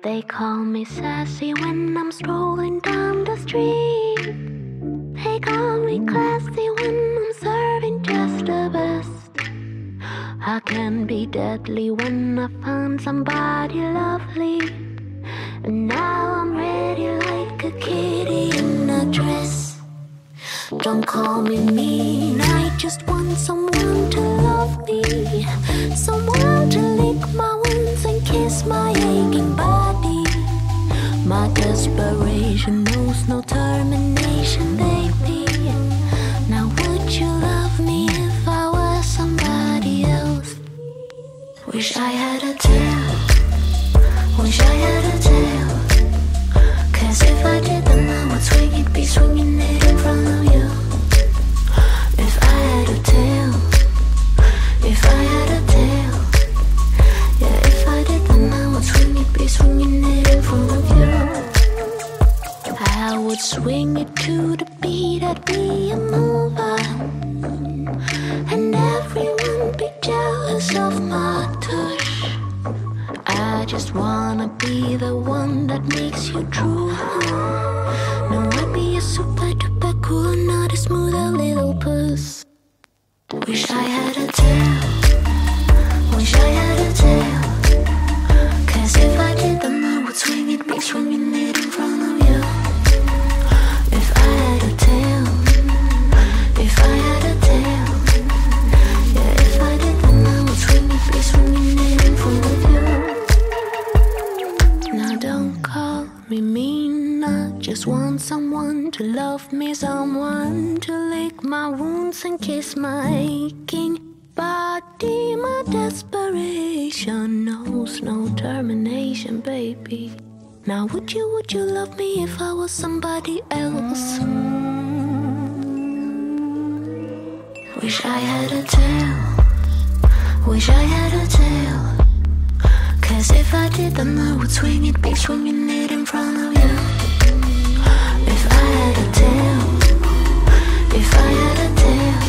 They call me sassy when I'm strolling down the street. They call me classy when I'm serving just the best. I can be deadly when I find somebody lovely. And now I'm ready like a kitty in a dress. Don't call me mean, I just want someone to love me. Someone to lick my wounds and kiss my aching body. My desperation knows no termination, baby. Now would you love me if I was somebody else? Wish I had a tail, wish I had a tail. Cause if I did then I would swing it, be swinging it in front of you. If I had a tail, if I had a tail. Yeah, if I did then I would swing it, be swinging it in front of you. I would swing it to the beat, I'd be a mover. And everyone be jealous of my touch. I just wanna be the one that makes you drool. No, I'd be a super duper cool, not a smooth little puss. Wish I had a tail, wish I had a tail. Cause if I did then I would swing it, be swinging it in front of you. If I had a tail, if I had a tail. Yeah, if I did then I would swing it, be swinging it in front of you. Now don't call me mean, I just want someone to love me. Someone to lick my wounds and kiss my aching body. My desperation knows no termination, baby. Now would you love me if I was somebody else? Wish I had a tail, wish I had a tail. Cause if I did then I would swing it, be swinging it in front of you. If I had a tail, if I had a tail.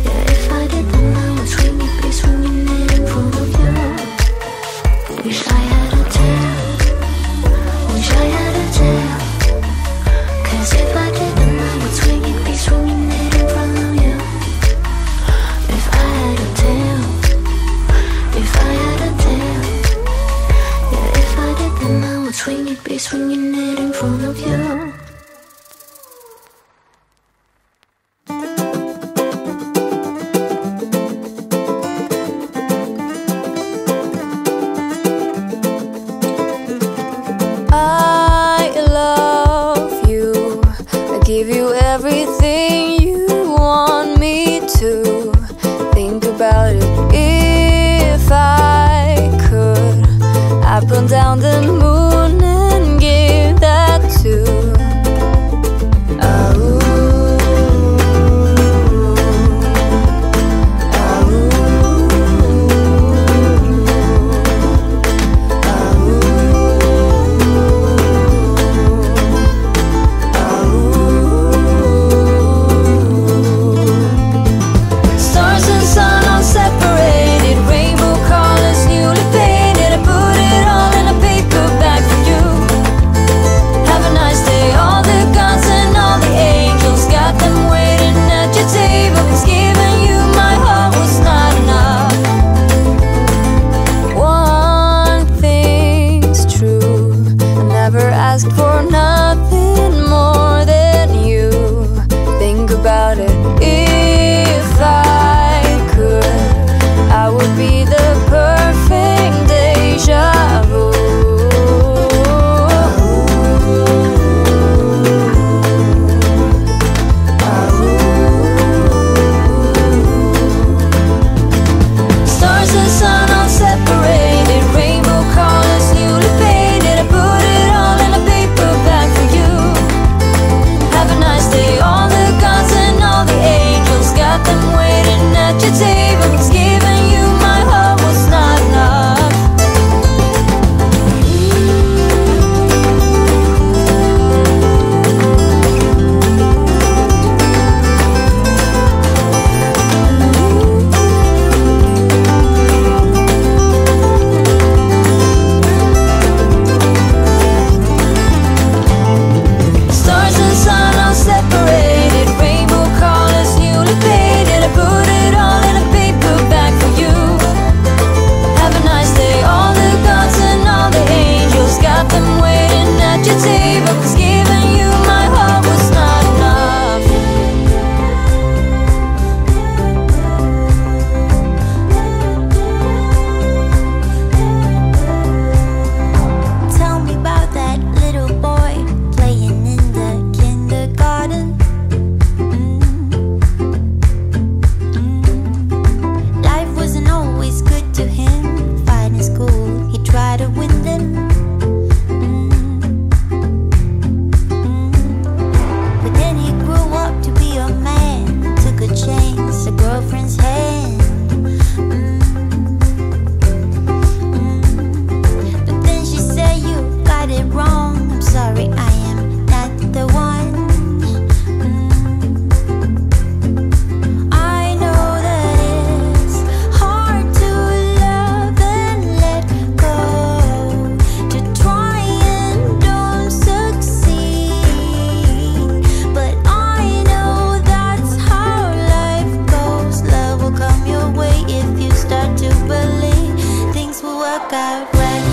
Yeah, if I did then I would swing it, be swinging it in front of you. Wish I had a tail, wish I had a tail. Cause if I did then I would swing it, be swinging it in front of you. If I had a tail, if I had a tail. Yeah, if I did then I would swing it, be swinging it in front of you. Give you everything you want me to. Think about it if I could. I'd burn down the moon and give that to. Separated, rainbow colors newly painted. I put it all in a paper bag. walk out when